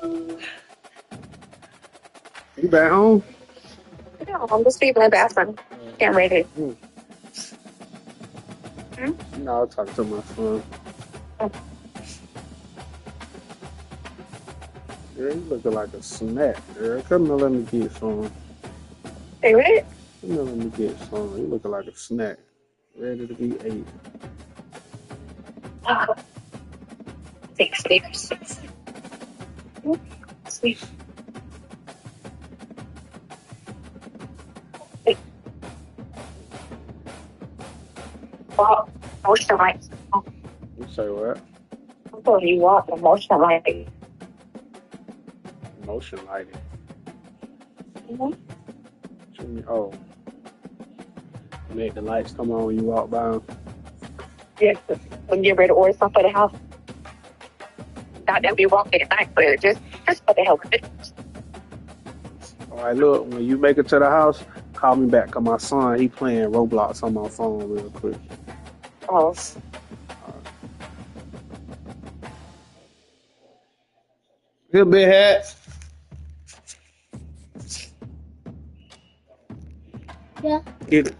You back home? No, I'm just leaving the bathroom. Getting ready. No, I'll talk to my son. Girl, you looking like a snack, girl. Come here, let me get some. Hey, what? Come here, let me get some. You looking like a snack. Ready to be ate. Take stairs. Sweet. Well, moisturize. You say what? I'm telling you what, the moisturize. Motion lighting. Mm-hmm. Oh, make the lights come on when you walk by 'em. Yeah, when you're ready to order stuff for the house. Not that we walking at night, but just for the hell of it. All right, look, when you make it to the house, call me back. Cause my son, he playing Roblox on my phone real quick. Oh. Good big hat. Yeah. Get it.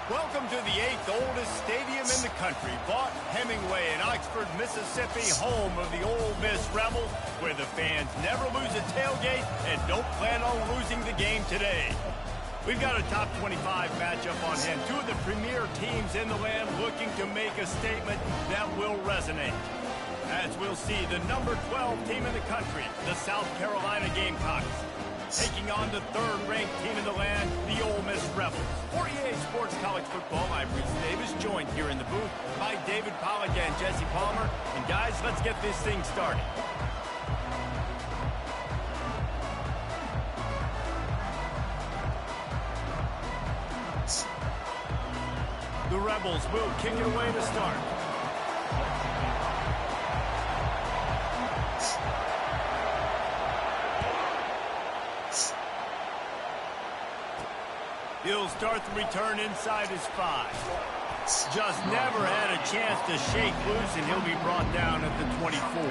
Welcome to the 8th oldest stadium in the country, Vaught Hemingway in Oxford, Mississippi, home of the Ole Miss Rebels, where the fans never lose a tailgate and don't plan on losing the game today. We've got a top 25 matchup on hand, two of the premier teams in the land looking to make a statement that will resonate. As we'll see, the number 12 team in the country, the South Carolina Gamecocks, taking on the third-ranked team in the land, the Ole Miss Rebels. For EA Sports College Football, I'm Reese Davis, joined here in the booth by David Pollack and Jesse Palmer. And guys, let's get this thing started. The Rebels will kick it away to start. He'll start the return inside his 5. Just never had a chance to shake loose, and he'll be brought down at the 24.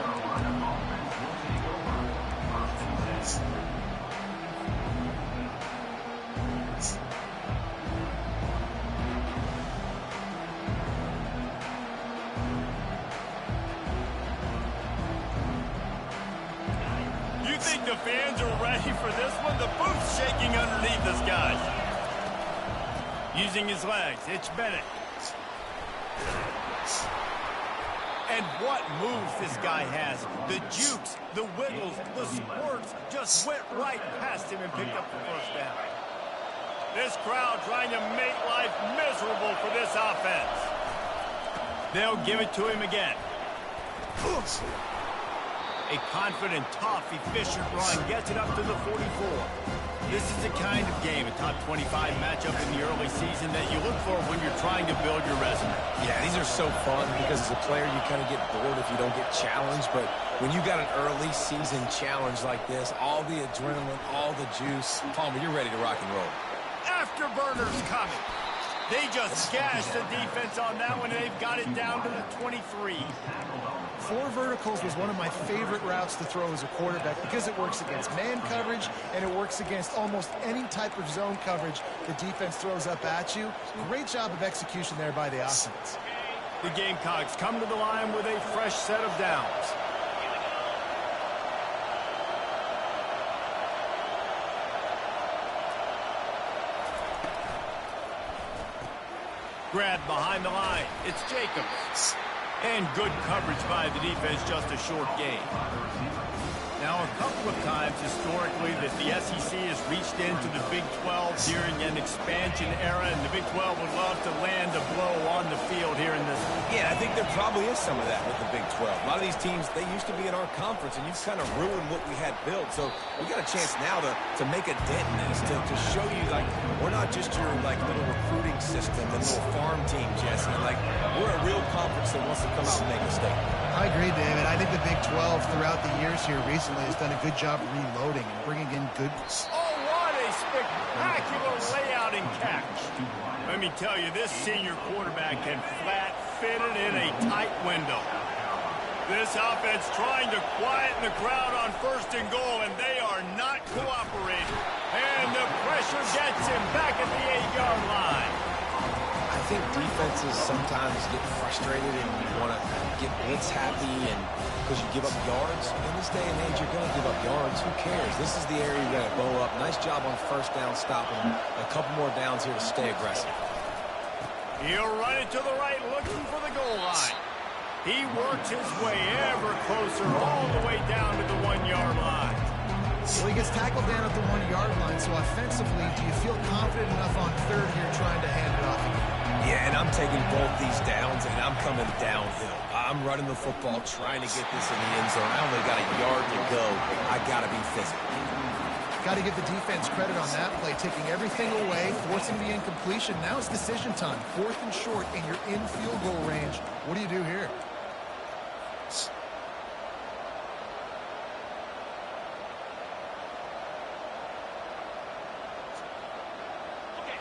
You think the fans are ready for this one? The booth's shaking underneath us, guys. Using his legs, it's Bennett. And what moves this guy has. The jukes, the wiggles, the squirts just went right past him and picked up the first down. This crowd trying to make life miserable for this offense. They'll give it to him again. A confident, tough, efficient run gets it up to the 44. This is the kind of game, a top 25 matchup in the early season that you look for when you're trying to build your resume. Yeah, these are so fun because as a player, you kind of get bored if you don't get challenged. But when you got an early season challenge like this, all the adrenaline, all the juice, Palmer, you're ready to rock and roll. Afterburners coming. They just gashed the defense on that one, and they've got it down to the 23. 4 verticals was one of my favorite routes to throw as a quarterback because it works against man coverage and it works against almost any type of zone coverage the defense throws up at you. Great job of execution there by the offense. The Gamecocks come to the line with a fresh set of downs. Grabbed behind the line. It's Jacobs. And good coverage by the defense, just a short gain. Now, a couple of times historically that the SEC has reached into the Big 12 during an expansion era, and the Big 12 would love to land a blow on the field here in this one. Yeah, I think there probably is some of that with the Big 12. A lot of these teams, they used to be in our conference, and you've kind of ruined what we had built. So we got a chance now to make a dent in this, to show you, like, we're not just your, like, little recruiting system, the little farm team, Jesse. Like, we're a real conference that wants to come out and make a statement. I agree, David. I think the Big 12 throughout the years here recently has done a good job reloading and bringing in good... Oh, what a spectacular layout and catch. Let me tell you, this senior quarterback can flat fit it in a tight window. This offense trying to quieten the crowd on 1st and goal, and they are not cooperating. And the pressure gets him back at the 8-yard line. I think defenses sometimes get frustrated and you want to get blitz happy and because you give up yards. In this day and age, you're going to give up yards. Who cares? This is the area you got to bow up. Nice job on 1st down stopping. A couple more downs here to stay aggressive. He'll run it to the right, looking for the goal line. He works his way ever closer all the way down to the 1-yard line. Well, he gets tackled down at the 1-yard line, so offensively, do you feel confident enough on 3rd here trying to hand it off again? Yeah, and I'm taking both these downs, and I'm coming downhill. I'm running the football, trying to get this in the end zone. I only got a yard to go. I got to be physical. Got to give the defense credit on that play, taking everything away, forcing the incompletion. Now it's decision time. 4th and short, and you're in field goal range. What do you do here?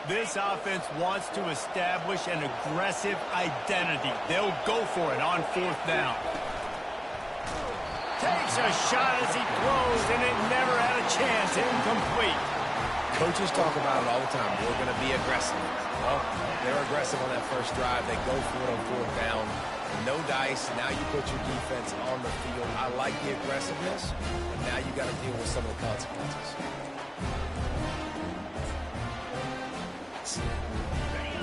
This offense wants to establish an aggressive identity. They'll go for it on 4th down. Takes a shot as he throws, and it never had a chance. Incomplete. Coaches talk about it all the time. We're going to be aggressive. Well, they're aggressive on that first drive. They go for it on fourth down. No dice. Now you put your defense on the field. I like the aggressiveness, but now you got to deal with some of the consequences.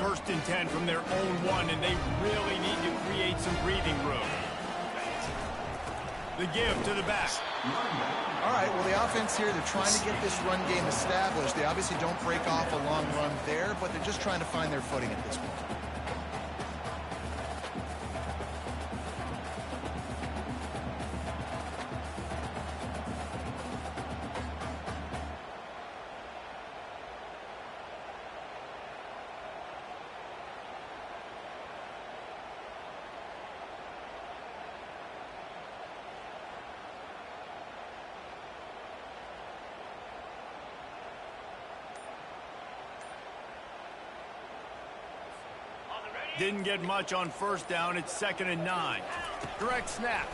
First and 10 from their own one, and they really need to create some breathing room. The give to the back. All right, well, the offense here, they're trying to get this run game established. They obviously don't break off a long run there, but they're just trying to find their footing at this point. Didn't get much on first down. It's 2nd and 9. Direct snap.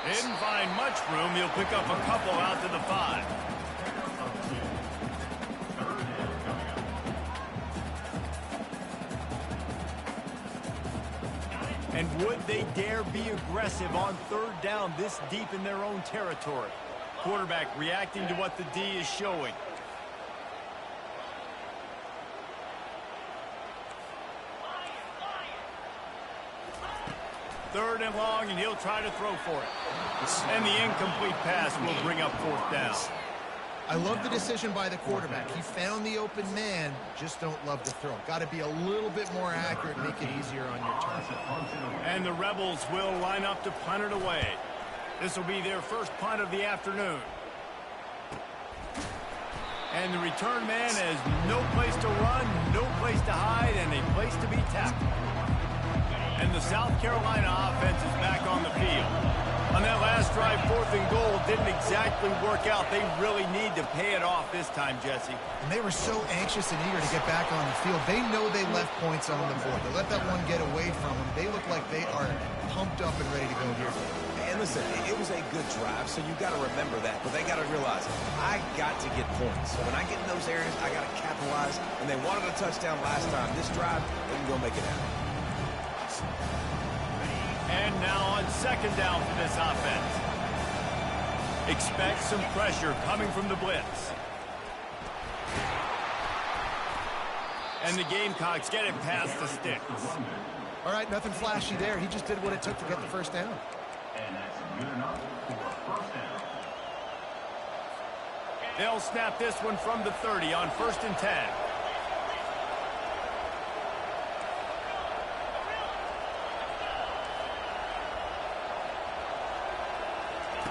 Didn't find much room. He'll pick up a couple out to the 5. And would they dare be aggressive on third down this deep in their own territory? Quarterback reacting to what the D is showing. Third and long, and he'll try to throw for it. And the incomplete pass will bring up fourth down. I love the decision by the quarterback. He found the open man, just don't love the throw. Got to be a little bit more accurate, make it easier on your target. And the Rebels will line up to punt it away. This will be their first punt of the afternoon. And the return man has no place to run, no place to hide, and a place to be tackled. And the South Carolina offense is back on the field. On that last drive, 4th and goal didn't exactly work out. They really need to pay it off this time, Jesse. And they were so anxious and eager to get back on the field. They know they left points on the board. They let that one get away from them. They look like they are pumped up and ready to go here. And listen, it was a good drive, so you got to remember that. But they got to realize, I got to get points. So when I get in those areas, I got to capitalize. And they wanted a touchdown last time. This drive, they can go make it happen. And now on 2nd down for this offense. Expect some pressure coming from the blitz. And the Gamecocks get it past the sticks. All right, nothing flashy there. He just did what it took to get the first down. And that's good enough for first down. They'll snap this one from the 30 on 1st and 10.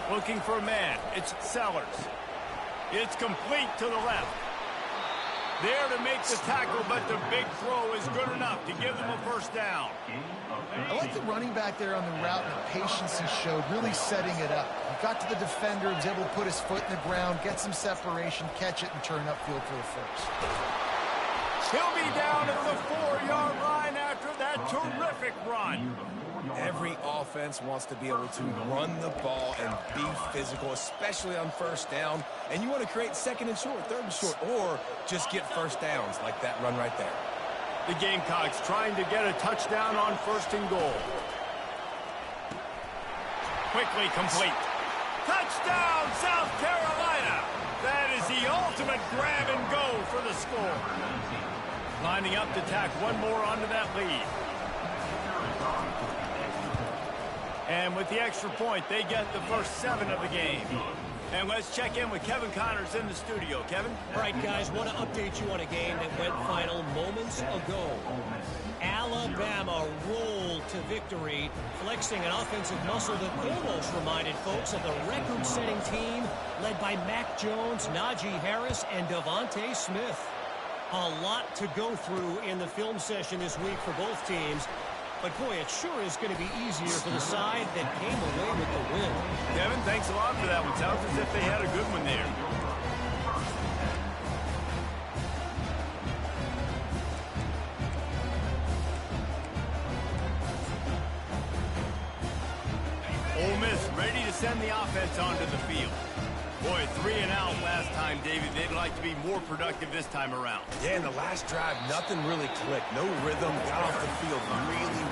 Looking for a man. It's Sellers. It's complete to the left. There to make the tackle, but the big throw is good enough to give them a first down. I like the running back there on the route and the patience he showed, really setting it up. He got to the defender, was able to put his foot in the ground, get some separation, catch it, and turn upfield for the first. He'll be down at the 4-yard line after that terrific run. Every offense wants to be able to run the ball and be physical, especially on first down. And you want to create 2nd and short, 3rd and short, or just get first downs like that run right there. The Gamecocks trying to get a touchdown on 1st and goal. Quickly complete. Touchdown, South Carolina! That is the ultimate grab and go for the score. Lining up to tack one more onto that lead. And with the extra point, they get the first 7 of the game. And let's check in with Kevin Connors in the studio. Kevin? All right, guys, want to update you on a game that went final moments ago. Alabama rolled to victory, flexing an offensive muscle that almost reminded folks of the record-setting team led by Mac Jones, Najee Harris, and Devontae Smith. A lot to go through in the film session this week for both teams. But, boy, it sure is going to be easier for the side that came away with the win. Kevin, thanks a lot for that one. Sounds as if they had a good one there. Ole Miss send the offense onto the field. Boy, 3 and out last time, David. They'd like to be more productive this time around. Yeah, in the last drive, nothing really clicked. No rhythm, got off the field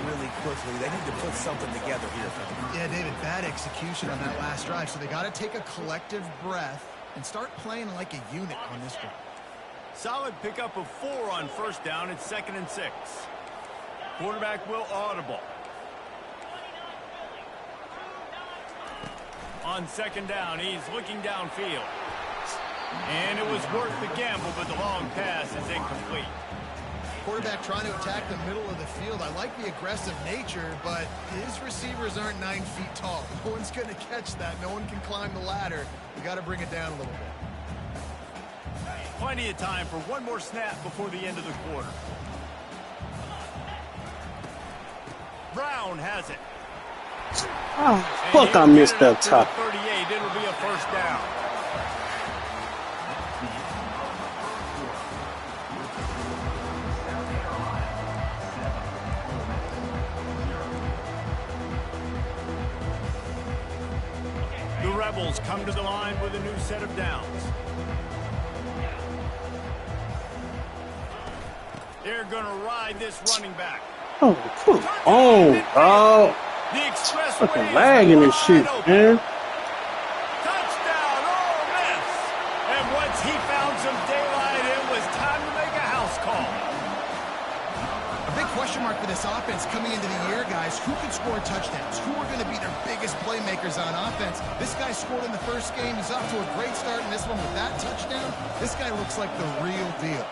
really quickly. They need to put something together here for them. Yeah, David, bad execution on that last drive, so they got to take a collective breath and start playing like a unit on this one. Solid pickup of 4 on first down. It's 2nd and 6. Quarterback will audible. On 2nd down, he's looking downfield. And it was worth the gamble, but the long pass is incomplete. Quarterback trying to attack the middle of the field. I like the aggressive nature, but his receivers aren't 9 feet tall. No one's going to catch that. No one can climb the ladder. You got to bring it down a little bit. Plenty of time for one more snap before the end of the quarter. Brown has it. Oh, fuck, I missed that top. 38, it'll be a first down. The Rebels come to the line with a new set of downs. They're going to ride this running back. Oh, come on, bro. The express Fucking lagging this shit, man. Touchdown, Ole Miss. And once he found some daylight, it was time to make a house call. A big question mark for this offense coming into the year, guys. Who could score touchdowns? Who are going to be their biggest playmakers on offense? This guy scored in the first game. He's off to a great start in this one with that touchdown. This guy looks like the real deal.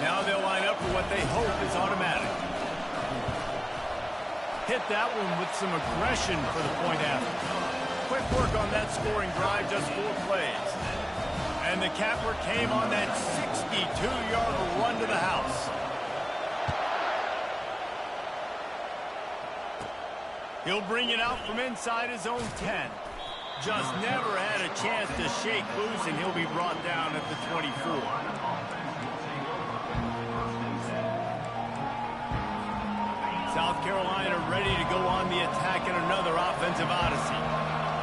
Now they'll line up for what they hope is automatic. Hit that one with some aggression for the point after. Quick work on that scoring drive, just 4 plays. And the capper came on that 62-yard run to the house. He'll bring it out from inside his own 10. Just never had a chance to shake loose, and he'll be brought down at the 24. South Carolina ready to go on the attack in another offensive odyssey.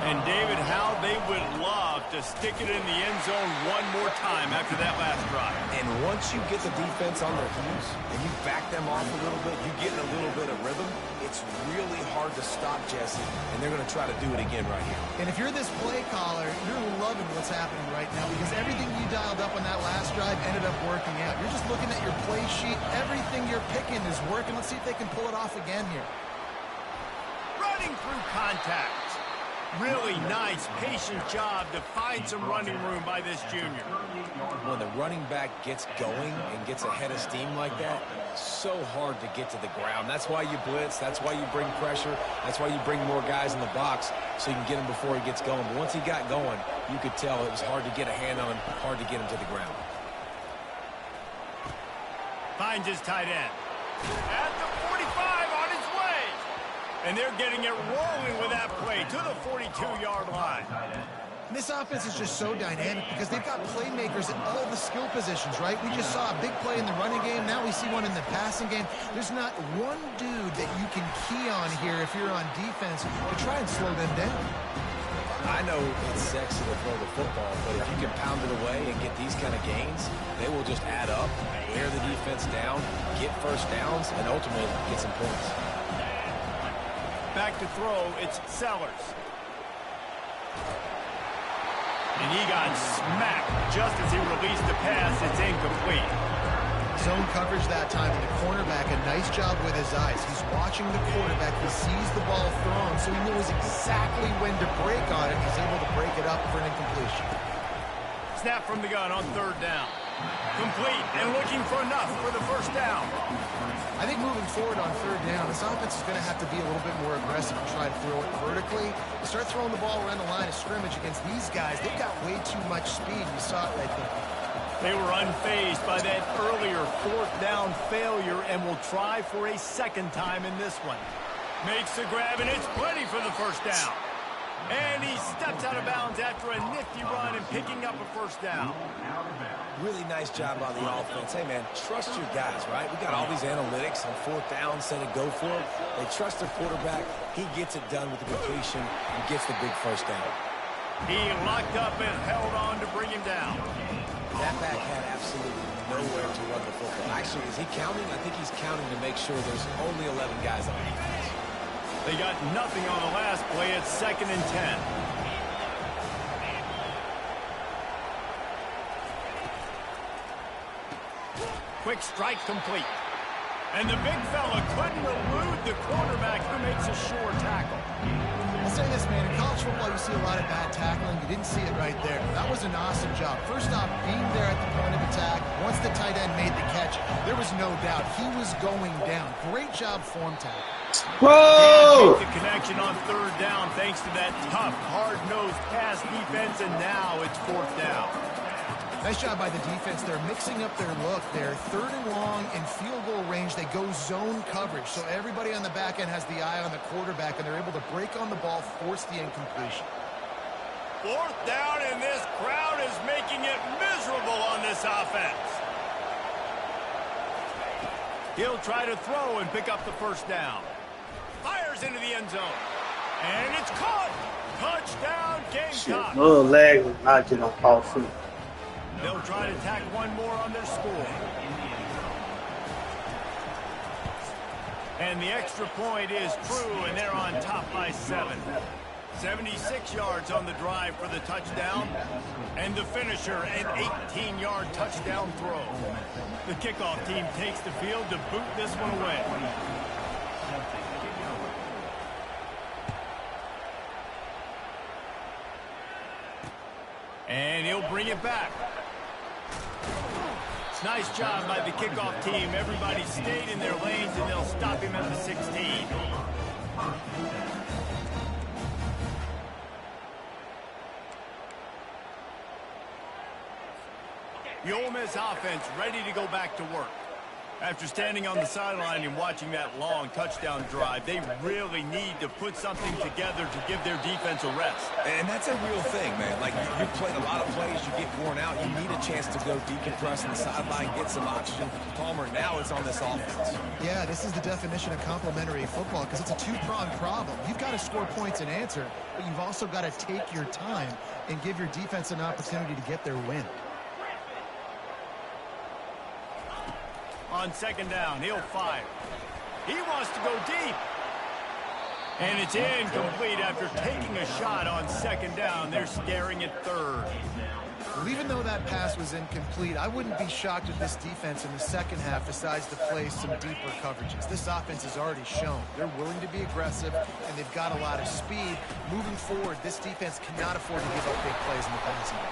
And David, how they would love to stick it in the end zone one more time after that last drive. And once you get the defense on their heels and you back them off a little bit, you get in a little bit of rhythm, it's really hard to stop Jesse, and they're going to try to do it again right here. And if you're this play caller, you're loving what's happening right now because everything you dialed up on that last drive ended up working out. You're just looking at your play sheet. Everything you're picking is working. Let's see if they can pull it off again here. Running through contact. Really nice, patient job to find some running room by this junior. When the running back gets going and gets ahead of steam like that, so hard to get to the ground. That's why you blitz. That's why you bring pressure. That's why you bring more guys in the box so you can get him before he gets going. But once he got going, you could tell it was hard to get a hand on him, hard to get him to the ground. Finds his tight end. At the 45 on his way. And they're getting it rolling with that play to the 42-yard line. And this offense is just so dynamic because they've got playmakers at all the skill positions, right? We just saw a big play in the running game. Now we see one in the passing game. There's not one dude that you can key on here if you're on defense to try and slow them down. I know it's sexy to throw the football, but if you can pound it away and get these kind of gains, they will just add up, wear the defense down, get first downs, and ultimately get some points. Back to throw, it's Sellers. And he got smacked just as he released the pass. It's incomplete. Zone coverage that time, and the cornerback, a nice job with his eyes. He's watching the quarterback. He sees the ball thrown, so he knows exactly when to break on it. He's able to break it up for an incompletion. Snap from the gun on 3rd down. Complete and looking for enough for the first down. I think moving forward on 3rd down, this offense is going to have to be a little bit more aggressive and try to throw it vertically. Start throwing the ball around the line of scrimmage against these guys. They've got way too much speed. You saw it right there. They were unfazed by that earlier 4th down failure and will try for a 2nd time in this one. Makes the grab, and it's plenty for the first down. And he steps out of bounds after a nifty run and picking up a first down. Really nice job by the offense. Hey, man, trust your guys, right? We got all these analytics on fourth down, set and go for it. They trust their quarterback. He gets it done with the completion and gets the big first down. He locked up and held on to bring him down. That back had absolutely nowhere to run the football. Actually, is he counting? I think he's counting to make sure there's only 11 guys on defense. They got nothing on the last play. It's 2nd and 10. Quick strike complete. And the big fella couldn't elude the quarterback who makes a sure tackle. I'll say this, man. In college football, you see a lot of bad tackling. You didn't see it right there. That was an awesome job. First off, being there at the point of attack. Once the tight end made the catch, there was no doubt he was going down. Great job form tackle. Whoa! The connection on 3rd down thanks to that tough, hard-nosed pass defense, and now it's 4th down. Nice job by the defense. They're mixing up their look. They're 3rd and long in field goal range. They go zone coverage. So everybody on the back end has the eye on the quarterback, and they're able to break on the ball, force the incompletion. 4th down, and this crowd is making it miserable on this offense. He'll try to throw and pick up the first down. Fires into the end zone. And it's caught. Touchdown, Gamecock. Little leg was not getting off foot. They'll try to tack one more on their score. And the extra point is true, and they're on top by 7. 76 yards on the drive for the touchdown. And the finisher, an 18-yard touchdown throw. The kickoff team takes the field to boot this one away. And he'll bring it back. Nice job by the kickoff team. Everybody stayed in their lanes, and they'll stop him at the 16. The Ole Miss offense ready to go back to work. After standing on the sideline and watching that long touchdown drive, they really need to put something together to give their defense a rest. And that's a real thing, man. Like, you've played a lot of plays, you get worn out, you need a chance to go decompress on the sideline, get some oxygen. Palmer, now it's on this offense. Yeah, this is the definition of complementary football because it's a two-pronged problem. You've got to score points and answer, but you've also got to take your time and give your defense an opportunity to get their win. On 2nd down, he'll fire. He wants to go deep. And it's incomplete after taking a shot on 2nd down. They're staring at 3rd. Well, even though that pass was incomplete, I wouldn't be shocked if this defense in the second half decides to play some deeper coverages. This offense has already shown they're willing to be aggressive, and they've got a lot of speed. Moving forward, this defense cannot afford to give up big plays in the passing game.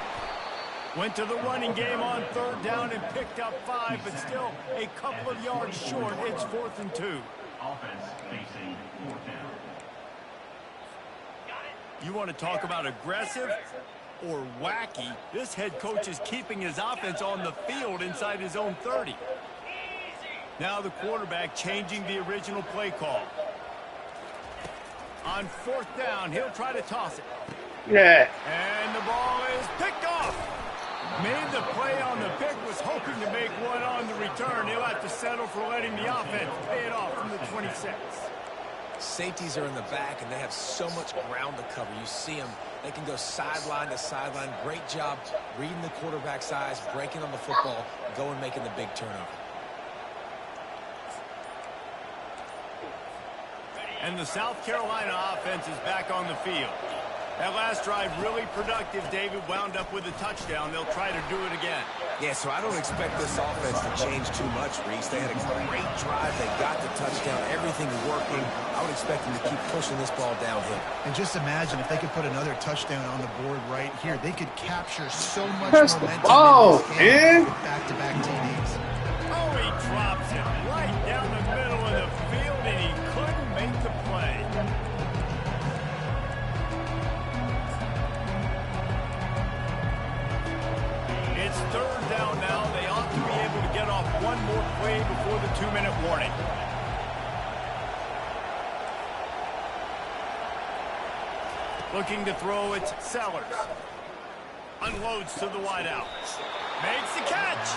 Went to the running game on 3rd down and picked up 5, but still a couple of yards short. It's 4th and 2. Offense facing 4th down. You want to talk about aggressive or wacky? This head coach is keeping his offense on the field inside his own 30. Now the quarterback changing the original play call. On 4th down, he'll try to toss it. Yeah. And the ball is picked off. Made the play on the pick, was hoping to make one on the return. He'll have to settle for letting the offense pay it off from the 26. Safeties are in the back, and they have so much ground to cover. You see them. They can go sideline to sideline. Great job reading the quarterback's eyes, breaking on the football, going making the big turnover. And the South Carolina offense is back on the field. That last drive really productive. David wound up with a touchdown. They'll try to do it again. Yeah, so I don't expect this offense to change too much, Reese. They had a great drive. They got the touchdown. Everything working. I would expect them to keep pushing this ball downhill. And just imagine if they could put another touchdown on the board right here. They could capture so much Press the momentum ball, in this game man. with back-to-back TDs. Oh, he drops it right down the middle of the field, and he couldn't make the play. It's 3rd down now. They ought to be able to get off one more play before the 2-minute warning. Looking to throw, it's Sellers. Unloads to the wideout. Makes the catch.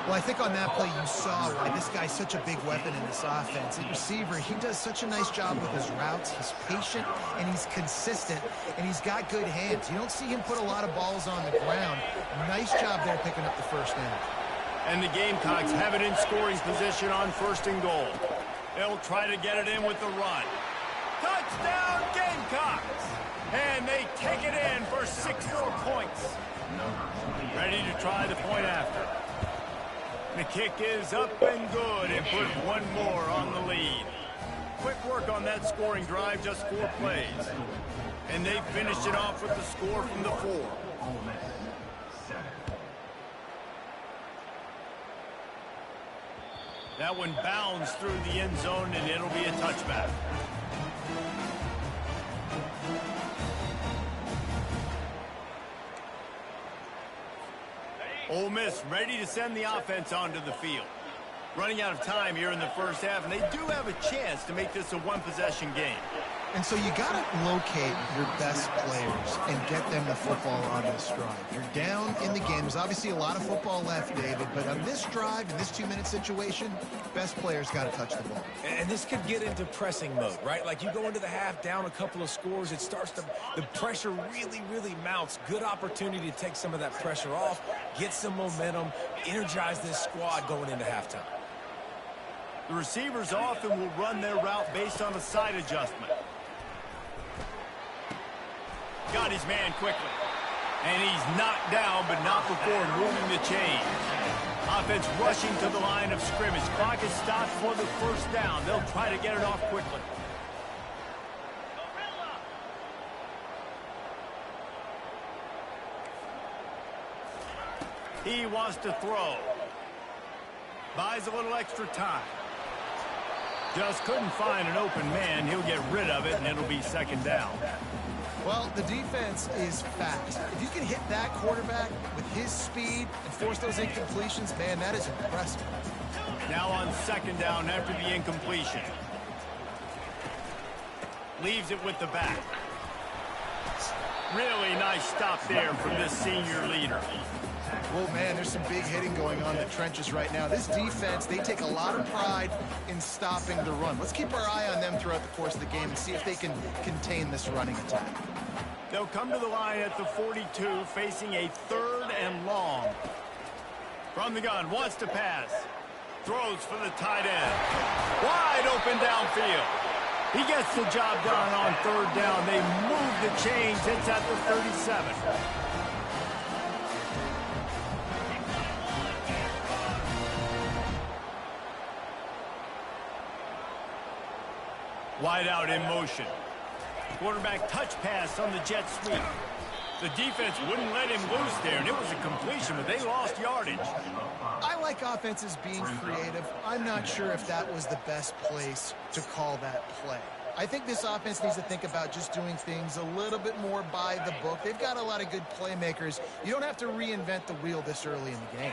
Well, I think on that play you saw why this guy's such a big weapon in this offense. At receiver, he does such a nice job with his routes. He's patient, and he's consistent, and he's got good hands. You don't see him put a lot of balls on the ground. Nice job there picking up the first down. And the Gamecocks have it in scoring position on 1st and goal. They'll try to get it in with the run. Touchdown, Gamecocks! And they take it in for 6 more points. Ready to try the point after. The kick is up and good and put one more on the lead. Quick work on that scoring drive, just 4 plays. And they finished it off with the score from the 4. That one bounds through the end zone, and it'll be a touchback. Ole Miss ready to send the offense onto the field. Running out of time here in the first half, and they do have a chance to make this a one-possession game. And so you got to locate your best players and get them the football on this drive. You're down in the game. There's obviously a lot of football left, David, but on this drive, in this 2-minute situation, best players got to touch the ball. And this could get into pressing mode, right? Like you go into the half down a couple of scores, it starts to, the pressure really mounts. Good opportunity to take some of that pressure off, get some momentum, energize this squad going into halftime. The receivers often will run their route based on a side adjustment. Got his man quickly. And he's knocked down, but not before moving the chain. Offense rushing to the line of scrimmage. Clock is stopped for the first down. They'll try to get it off quickly. He wants to throw. Buys a little extra time. Just couldn't find an open man. He'll get rid of it, and it'll be 2nd down. Well, the defense is fast. If you can hit that quarterback with his speed and force those incompletions, man, that is impressive. Now on 2nd down after the incompletion. Leaves it with the back. Really nice stop there from this senior leader. Well, man, there's some big hitting going on in the trenches right now. This defense, they take a lot of pride in stopping the run. Let's keep our eye on them throughout the course of the game and see if they can contain this running attack. They'll come to the line at the 42, facing a 3rd and long. From the gun, wants to pass. Throws for the tight end. Wide open downfield. He gets the job done on 3rd down. They move the chains. It's at the 37. Wide out in motion. Quarterback touch pass on the jet sweep. The defense wouldn't let him loose there, and it was a completion, but they lost yardage. I like offenses being creative. I'm not sure if that was the best place to call that play. I think this offense needs to think about just doing things a little bit more by the book. They've got a lot of good playmakers. You don't have to reinvent the wheel this early in the game.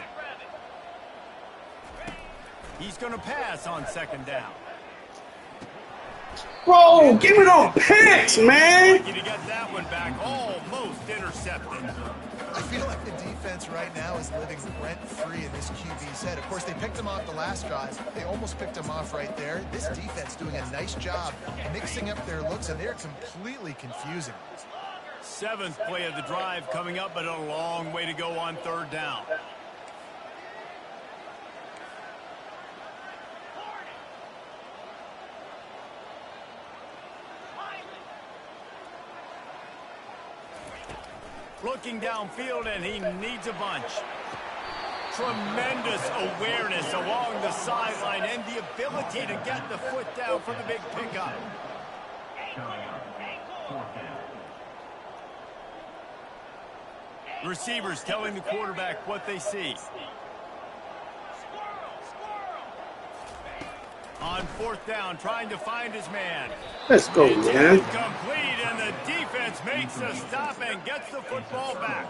He's going to pass on 2nd down. Bro, give it on picks, man. Lucky to get that one back. Almost intercepted. I feel like the defense right now is living rent-free in this QB's head. Of course, they picked him off the last drive. They almost picked him off right there. This defense doing a nice job mixing up their looks, and they're completely confusing. 7th play of the drive coming up, but a long way to go on 3rd down. Looking downfield, and he needs a bunch. Tremendous awareness along the sideline and the ability to get the foot down for the big pickup. Receivers telling the quarterback what they see. On 4th down, trying to find his man. Let's go, man. Complete, and the defense makes a stop and gets the football back.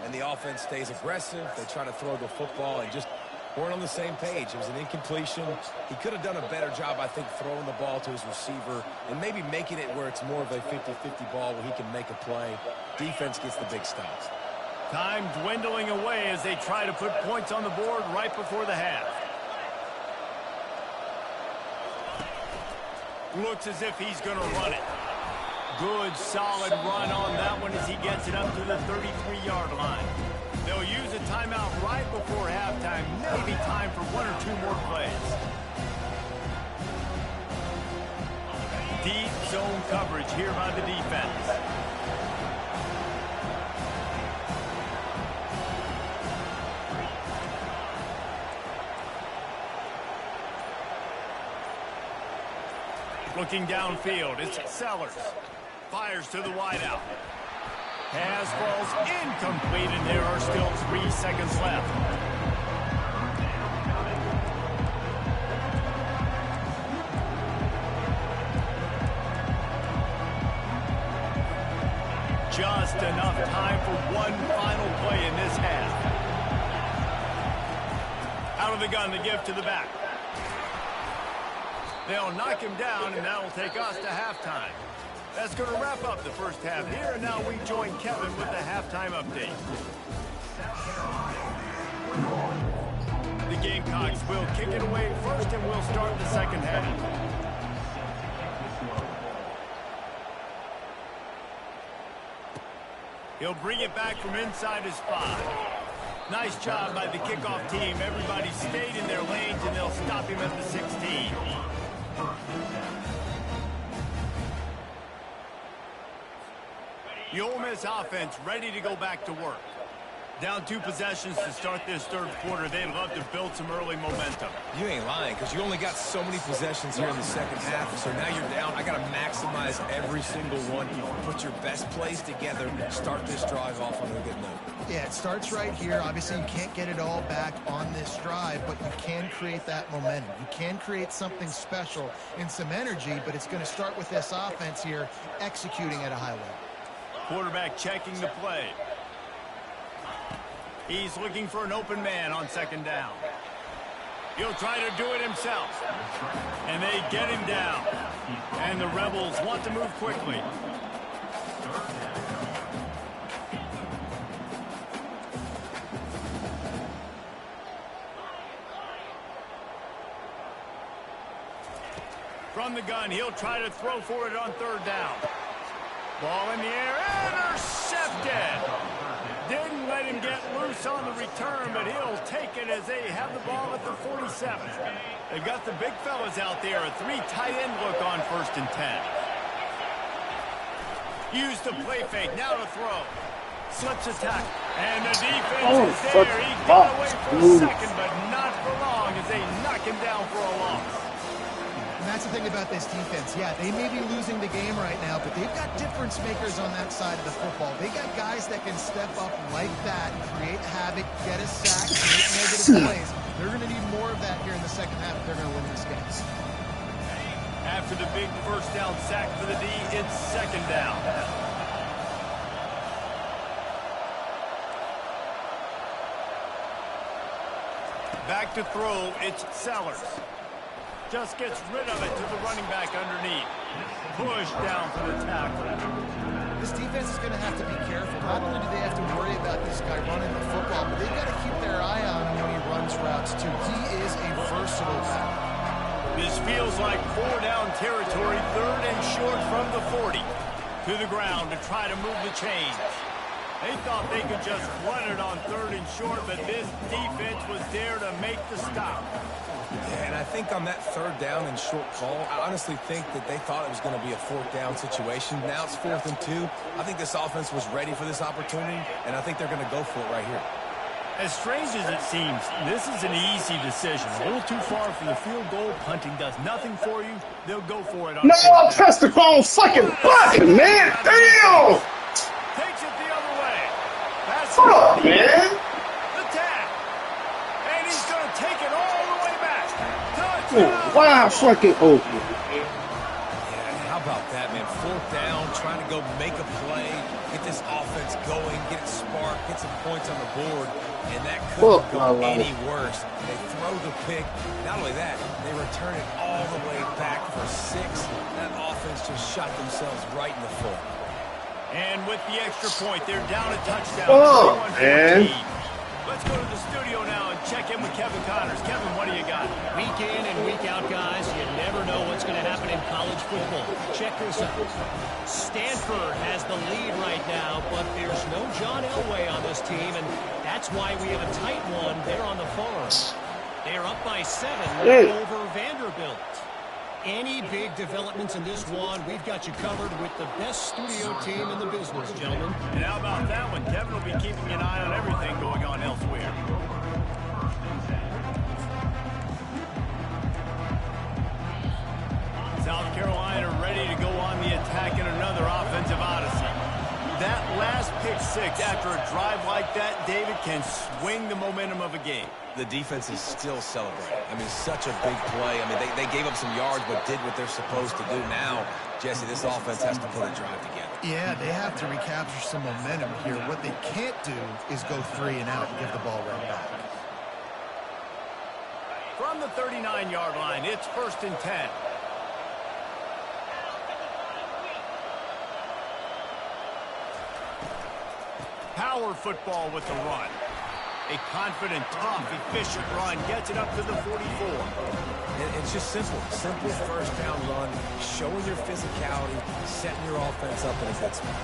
And the offense stays aggressive. They try to throw the football and just weren't on the same page. It was an incompletion. He could have done a better job, I think, throwing the ball to his receiver and maybe making it where it's more of a 50-50 ball where he can make a play. Defense gets the big stops. Time dwindling away as they try to put points on the board right before the half. Looks as if he's going to run it. Good, solid run on that one as he gets it up to the 33-yard line. They'll use a timeout right before halftime. Maybe time for one or two more plays. Deep zone coverage here by the defense. Looking downfield, it's Sellers. Fires to the wideout. Pass falls incomplete, and there are still 3 seconds left. Just enough time for one final play in this half. Out of the gun, the give to the back. They'll knock him down, and that'll take us to halftime. That's going to wrap up the first half here, and now we join Kevin with the halftime update. The Gamecocks will kick it away first, and we'll start the second half. He'll bring it back from inside his 5. Nice job by the kickoff team. Everybody stayed in their lanes, and they'll stop him at the 16. The Ole Miss offense ready to go back to work. Down 2 possessions to start this third quarter. They'd love to build some early momentum. You ain't lying, because you only got so many possessions here in the second half. So now you're down. I got to maximize every single one. Put your best plays together. Start this drive off on a good note. Yeah, it starts right here. Obviously, you can't get it all back on this drive, but you can create that momentum. You can create something special and some energy, but it's going to start with this offense here executing at a high level. Quarterback checking the play. He's looking for an open man on second down. He'll try to do it himself. And they get him down. And the Rebels want to move quickly. From the gun, he'll try to throw for it on third down. Ball in the air, intercepted. Didn't let him get loose on the return, but he'll take it as they have the ball at the 47. They've got the big fellas out there, a 3 tight end look on 1st and 10. Use the play fake, now to throw. Slips a tackle, and the defense is there. He got away for a second, but not for long as they knock him down for a loss. And that's the thing about this defense. Yeah, they may be losing the game right now, but they've got difference makers on that side of the football. They got guys that can step up like that, create havoc, get a sack, create negative plays. They're going to need more of that here in the second half if they're going to win this game. After the big first down sack for the D, it's second down. Back to throw, it's Sellers. Just gets rid of it to the running back underneath. Push down for the tackle. This defense is going to have to be careful. Not only do they have to worry about this guy running the football, but they've got to keep their eye on him when he runs routes too. He is a versatile back. This feels like 4-down territory, 3rd and short from the 40. To the ground to try to move the chains. They thought they could just run it on 3rd and short, but this defense was there to make the stop. Yeah, and I think on that 3rd down and short call, I honestly think that they thought it was going to be a 4th down situation. Now it's 4th and 2. I think this offense was ready for this opportunity, and I think they're going to go for it right here. As strange as it seems, this is an easy decision. A little too far for the field goal. Punting does nothing for you. They'll go for it on No, I'll press the wrong fucking button, man. Damn. Takes it the other way. That's Fuck, man. the tag. And he's going to take it all the way back. Wow, fucking open. Yeah, how about that, man? 4th down, trying to go make a play, get this offense going, get it sparked, get some points on the board. And that Well, couldn't go any worse. They throw the pick. Not only that, they return it all the way back for 6. That offense just shot themselves right in the foot. And with the extra point, they're down a touchdown. Oh, 21-14. Let's go to the studio now and check in with Kevin Connors. Kevin, what do you got? Week in and week out, guys, you never know what's going to happen in college football. Check this out. Stanford has the lead right now, but there's no John Elway on this team, and that's why we have a tight one there on the farm. They're up by 7 over Vanderbilt. Any big developments in this one, we've got you covered with the best studio team in the business, gentlemen. And how about that one? Kevin will be keeping an eye on everything going on elsewhere. South Carolina ready to go on the attack in another offensive odyssey. That last pick 6 after a drive like that, David, can swing the momentum of a game. The defense is still celebrating. I mean, such a big play. I mean, they gave up some yards but did what they're supposed to do. Now, Jesse, this offense has to put a drive together. Yeah, they have to recapture some momentum here. What they can't do is go 3 and out and give the ball right back. From the 39-yard line, it's 1st and 10. Power football with the run. A confident, tough, efficient run gets it up to the 44. It's just simple. Simple first down run, showing your physicality, setting your offense up in a good spot.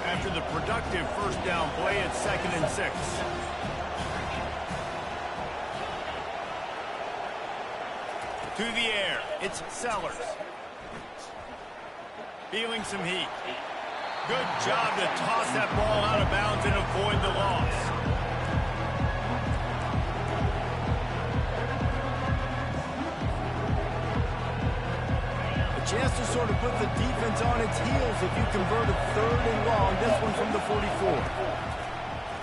After the productive first down play, it's 2nd and 6. To the air, it's Sellers. Feeling some heat. Good job to toss that ball out of bounds and avoid the loss. A chance to sort of put the defense on its heels if you convert a 3rd and long. This one from the 44.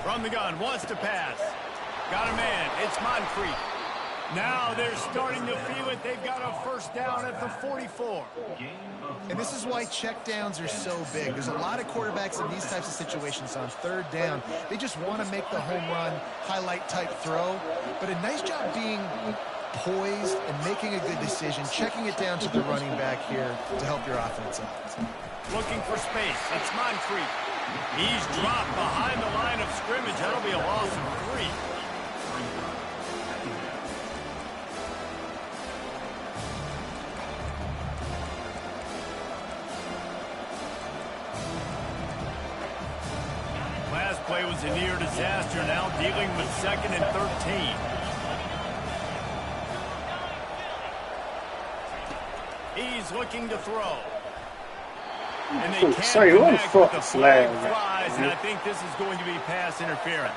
From the gun, wants to pass. Got a man. It's Moncrief. Now they're starting to feel it. They've got a first down at the 44. And this is why checkdowns are so big. There's a lot of quarterbacks in these types of situations on 3rd down. They just want to make the home run, highlight type throw. But a nice job being poised and making a good decision, checking it down to the running back here to help your offense out. Looking for space. It's Moncrief. He's dropped behind the line of scrimmage. That'll be a loss of 3. Play was a near disaster, now dealing with 2nd and 13. He's looking to throw. And they can't connect with the flag flies, and I think this is going to be pass interference.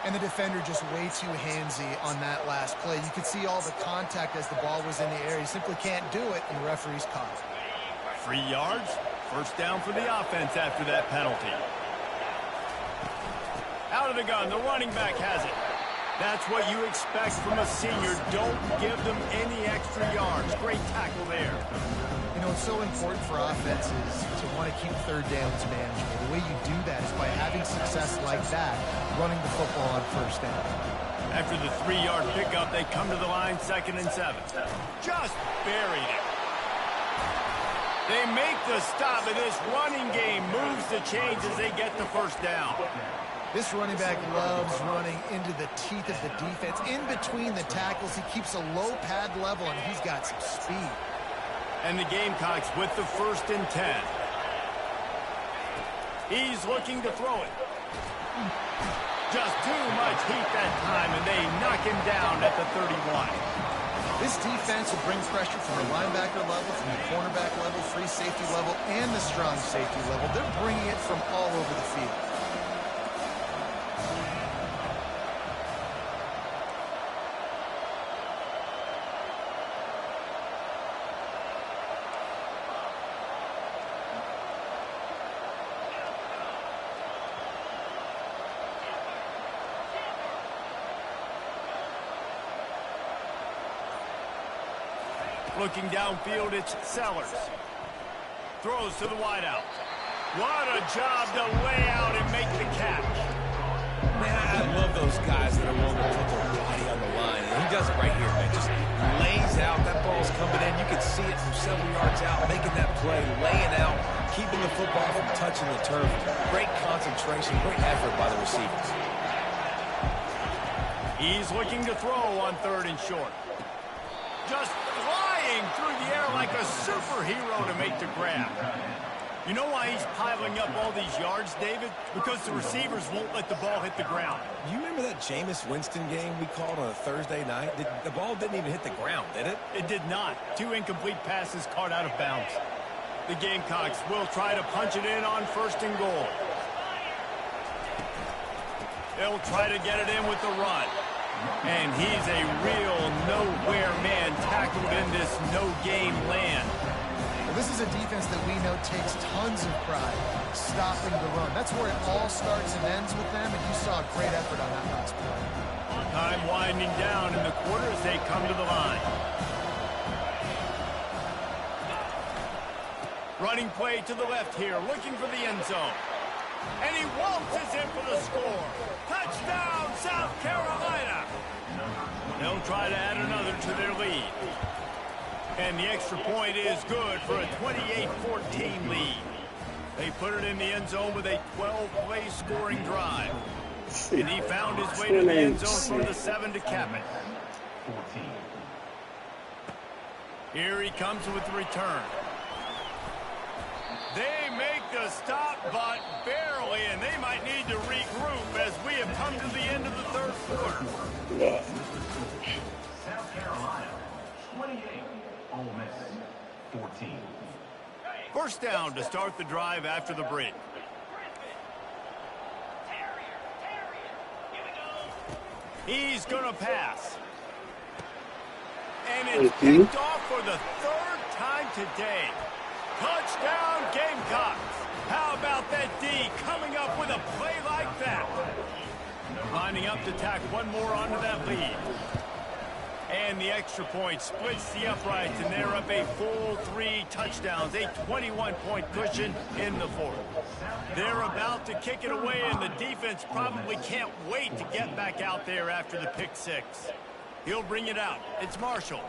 And the defender just way too handsy on that last play. You could see all the contact as the ball was in the air. He simply can't do it, and the referee's caught it. 3 yards, first down for the offense after that penalty. Out of the gun, the running back has it. That's what you expect from a senior. Don't give them any extra yards. Great tackle there. You know, it's so important for offenses to want to keep 3rd downs manageable. The way you do that is by having success like that, running the football on 1st down. After the 3-yard pickup, they come to the line 2nd and 7. Just buried it. They make the stop, and this running game moves the chains as they get the first down. This running back loves running into the teeth of the defense. In between the tackles, he keeps a low pad level, and he's got some speed. And the Gamecocks with the 1st and 10. He's looking to throw it. Just too much heat that time, and they knock him down at the 31. This defense will bring pressure from the linebacker level, from the cornerback level, free safety level, and the strong safety level. They're bringing it from all over the field. Looking downfield, it's Sellers. Throws to the wideout. What a job to lay out and make the catch. Man, I love those guys that are willing to put their body on the line. And he does it right here, man. Just lays out. That ball's coming in. You can see it from several yards out, making that play, laying out, keeping the football from touching the turf. Great concentration, great effort by the receivers. He's looking to throw on 3rd and short. Just flying through the air like a superhero to make the grab. You know why he's piling up all these yards, David? Because the receivers won't let the ball hit the ground. You remember that Jameis Winston game we called on a Thursday night? The ball didn't even hit the ground, did it? It did not. 2 incomplete passes caught out of bounds. The Gamecocks will try to punch it in on 1st and goal. They'll try to get it in with the run. And he's a real nowhere man tackled in this no-game land. Well, this is a defense that we know takes tons of pride stopping the run. That's where it all starts and ends with them, and you saw a great effort on that last play. Time winding down in the quarter as they come to the line. Running play to the left here, looking for the end zone. And he waltzes in for the score. Touchdown, South Carolina! They'll try to add another to their lead. And the extra point is good for a 28-14 lead. They put it in the end zone with a 12-play scoring drive. And he found his way to the end zone from the 7 to cap it. Here he comes with the return. They make the stop, but barely, and they might need to regroup as we have come to the end of the 3rd quarter. Yeah. South Carolina, 28. Ole Miss, 14. First down to start the drive after the break. He's going to pass. And it's picked off for the 3rd time today. Touchdown, Gamecocks. How about that D coming up with a play like that? Lining up to tack one more onto that lead. And the extra point splits the uprights, and they're up a full 3 touchdowns, a 21-point cushion in the 4th. They're about to kick it away, and the defense probably can't wait to get back out there after the pick 6. He'll bring it out. It's Marshall.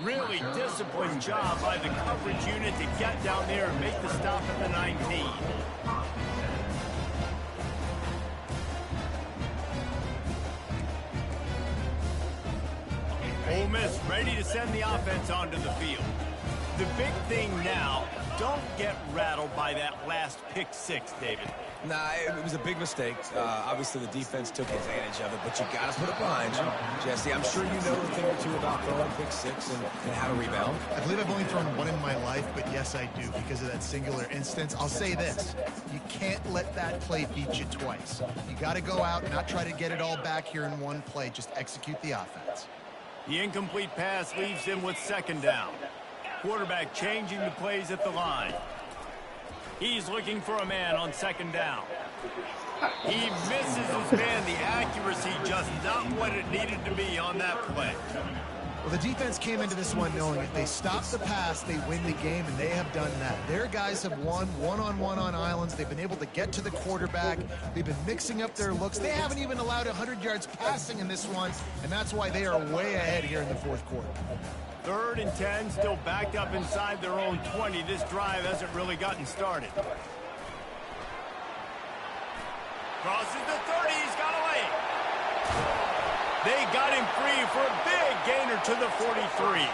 Really disciplined job by the coverage unit to get down there and make the stop at the 19. Ole Miss ready to send the offense onto the field. The big thing now, don't get rattled by that last pick 6, David. Nah, it was a big mistake. Obviously, the defense took advantage of it, but you got to put it behind you. Jesse, I'm sure you know a thing or two about throwing pick 6 and how to rebound. I believe I've only thrown one in my life, but yes, I do because of that singular instance. I'll say this. You can't let that play beat you twice. You got to go out and not try to get it all back here in one play. Just execute the offense. The incomplete pass leaves him with 2nd down. Quarterback changing the plays at the line. He's looking for a man on 2nd down. He misses his man. The accuracy just not what it needed to be on that play. Well, the defense came into this one knowing if they stop the pass, they win the game, and they have done that. Their guys have won one-on-one on islands. They've been able to get to the quarterback. They've been mixing up their looks. They haven't even allowed 100 yards passing in this one, and that's why they are way ahead here in the 4th quarter. 3rd and 10, still backed up inside their own 20. This drive hasn't really gotten started. Crosses the 30, he's got away. They got him free for a big gainer to the 43.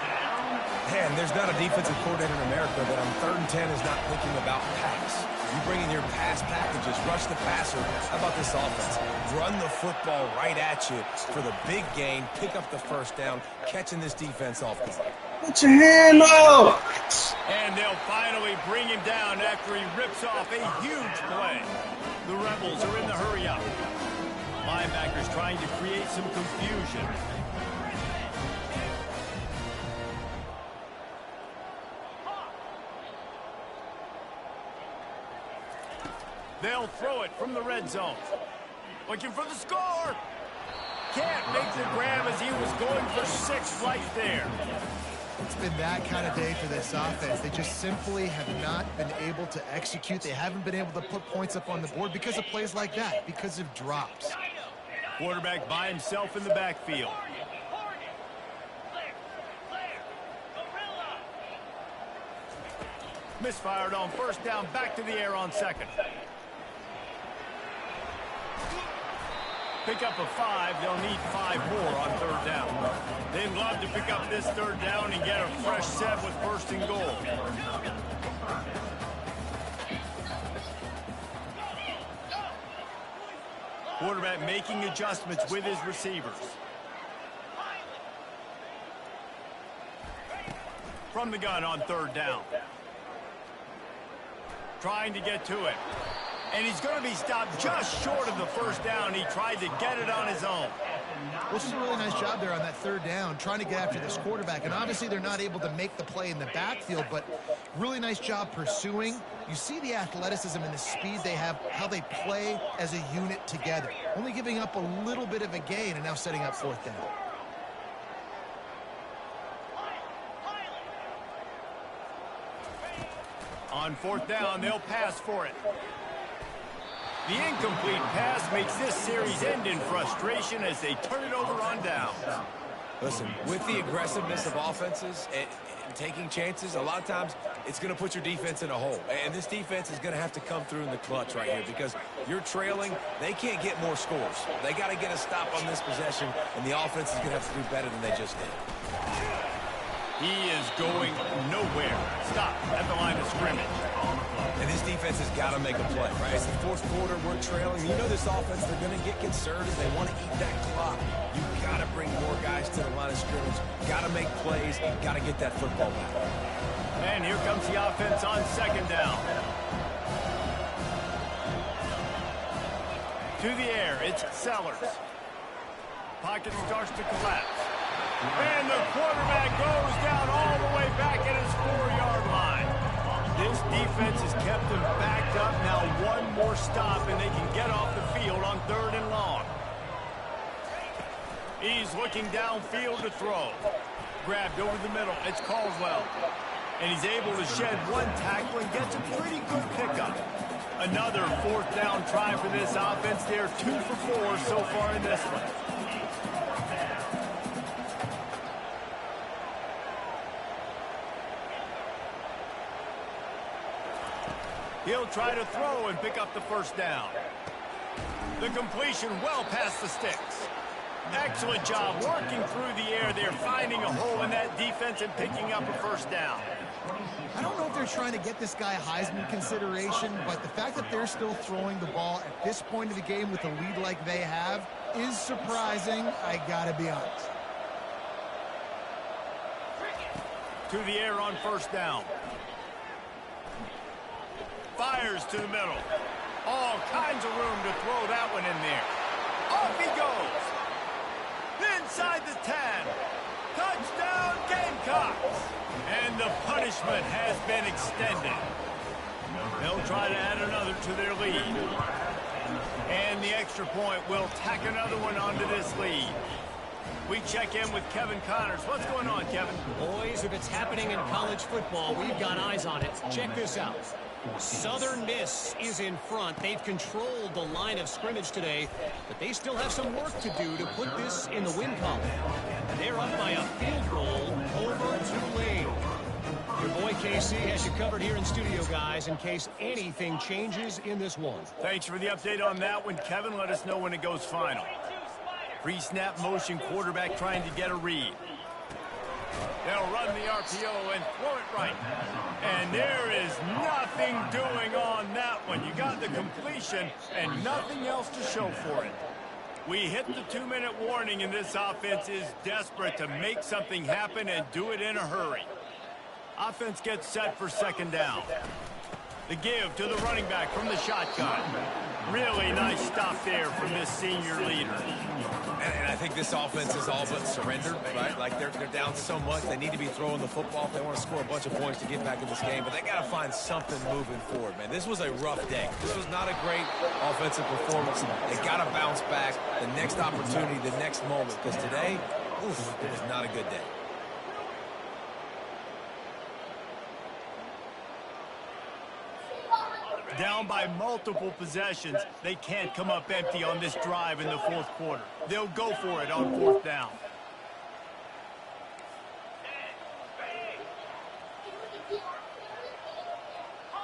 Man, there's not a defensive coordinator in America that on 3rd and 10 is not thinking about pass. You bring in your pass packages, rush the passer. How about this offense? Run the football right at you for the big gain, pick up the 1st down, catching this defense off guard. Put your hand up! And they'll finally bring him down after he rips off a huge play. The Rebels are in the hurry-up. Linebackers trying to create some confusion. They'll throw it from the red zone. Looking for the score. Can't make the grab as he was going for 6 right there. It's been that kind of day for this offense. They just simply have not been able to execute. They haven't been able to put points up on the board because of plays like that, because of drops. Quarterback by himself in the backfield. Misfired on first down, back to the air on second. Pick up a 5, they'll need 5 more on third down. They'd love to pick up this third down and get a fresh set with first and goal. Quarterback making adjustments with his receivers. From the gun on third down. Trying to get to it. And he's going to be stopped just short of the first down. He tried to get it on his own. Well, this is a really nice job there on that third down, trying to get after this quarterback. And obviously they're not able to make the play in the backfield, but really nice job pursuing. You see the athleticism and the speed they have, how they play as a unit together. Only giving up a little bit of a gain and now setting up fourth down. On fourth down, they'll pass for it. The incomplete pass makes this series end in frustration as they turn it over on downs. Listen, with the aggressiveness of offenses and taking chances, a lot of times it's going to put your defense in a hole. And this defense is going to have to come through in the clutch right here because you're trailing. They can't get more scores. They got to get a stop on this possession, and the offense is going to have to do better than they just did. He is going nowhere. Stop at the line of scrimmage. And this defense has got to make a play, right? It's the fourth quarter. We're trailing. You know this offense, they're going to get conservative. They want to eat that clock. You've got to bring more guys to the line of scrimmage. Got to make plays. Got to get that football back. And here comes the offense on second down. To the air, it's Sellers. Pocket starts to collapse. And the quarterback goes down all the way back at his 4-yard line. This defense has kept them backed up. Now one more stop and they can get off the field on third and long. He's looking downfield to throw. Grabbed over the middle. It's Caldwell. And he's able to shed one tackle and gets a pretty good pickup. Another fourth down try for this offense. They're 2 for 4 so far in this one. He'll try to throw and pick up the first down. The completion well past the sticks. Excellent job working through the air. They're finding a hole in that defense and picking up a first down. I don't know if they're trying to get this guy Heisman consideration, but the fact that they're still throwing the ball at this point of the game with a lead like they have is surprising, I gotta be honest. To the air on first down. Fires to the middle. All kinds of room to throw that one in there. Off he goes. Inside the 10. Touchdown Gamecocks. And the punishment has been extended. They'll try to add another to their lead. And the extra point will tack another one onto this lead. We check in with Kevin Connors. What's going on, Kevin? Boys, if it's happening in college football, we've got eyes on it. Check this out. Southern Miss is in front. They've controlled the line of scrimmage today, but they still have some work to do to put this in the win column. They're up by a field goal over Tulane. Your boy KC has you covered here in studio, guys, in case anything changes in this one. Thanks for the update on that one, Kevin. Let us know when it goes final. Pre-snap motion, quarterback trying to get a read. They'll run the RPO and throw it right. And there is nothing doing on that one. You got the completion and nothing else to show for it. We hit the 2-minute warning, and this offense is desperate to make something happen and do it in a hurry. Offense gets set for second down. The give to the running back from the shotgun. Really nice stop there from this senior leader. And I think this offense is all but surrendered, right? Like they're down so much, they need to be throwing the football if they want to score a bunch of points to get back in this game. But they got to find something moving forward, man. This was a rough day. This was not a great offensive performance. They got to bounce back the next opportunity, the next moment. Because today, oof, it was not a good day. Down by multiple possessions, they can't come up empty on this drive in the fourth quarter. They'll go for it on fourth down.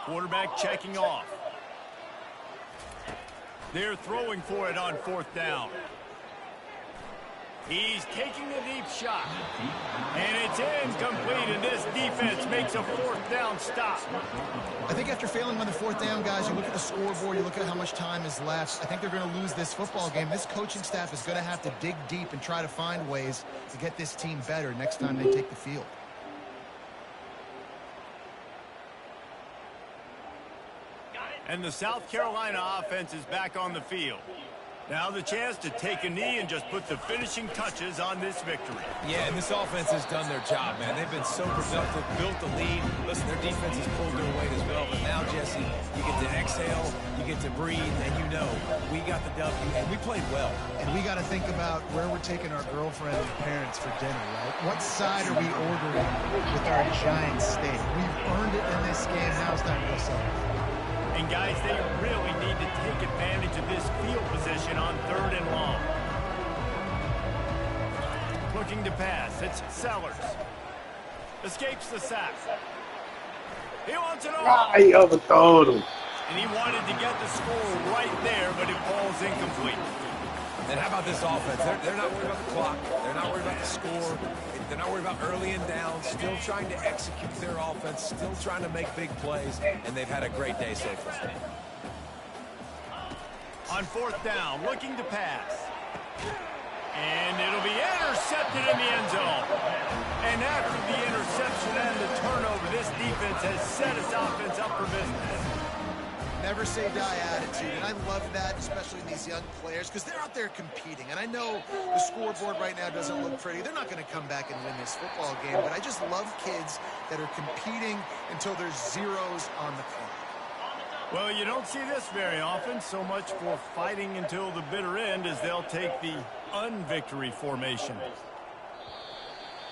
Quarterback checking off. They're throwing for it on fourth down. He's taking a deep shot. And it's incomplete, and this defense makes a fourth down stop. I think after failing on the fourth down, guys, you look at the scoreboard, you look at how much time is left. I think they're going to lose this football game. This coaching staff is going to have to dig deep and try to find ways to get this team better next time they take the field. And the South Carolina offense is back on the field. Now the chance to take a knee and just put the finishing touches on this victory. Yeah, and this offense has done their job, man. They've been so productive, built the lead. Listen, their defense has pulled their weight as well. But now, Jesse, you get to exhale, you get to breathe, and you know we got the W, and we played well. And we got to think about where we're taking our girlfriend and parents for dinner, right? What side are we ordering with our giant steak? We've earned it in this game. Now it's time to go celebrate. And guys, they really need to take advantage of this field position on third and long. Looking to pass, it's Sellers. Escapes the sack. He wants it all. He overthrown him. And he wanted to get the score right there, but it falls incomplete. And how about this offense? They're not worried about the clock. They're not worried about the score. They're not worried about early and down. Still trying to execute their offense. Still trying to make big plays. And they've had a great day so far. On fourth down, looking to pass. And it'll be intercepted in the end zone. And after the interception and the turnover, this defense has set its offense up for business. Never say die attitude, and I love that, especially in these young players, because they're out there competing. And I know the scoreboard right now doesn't look pretty. They're not going to come back and win this football game, but I just love kids that are competing until there's zeros on the clock. Well, you don't see this very often. So much for fighting until the bitter end as they'll take the unvictory formation.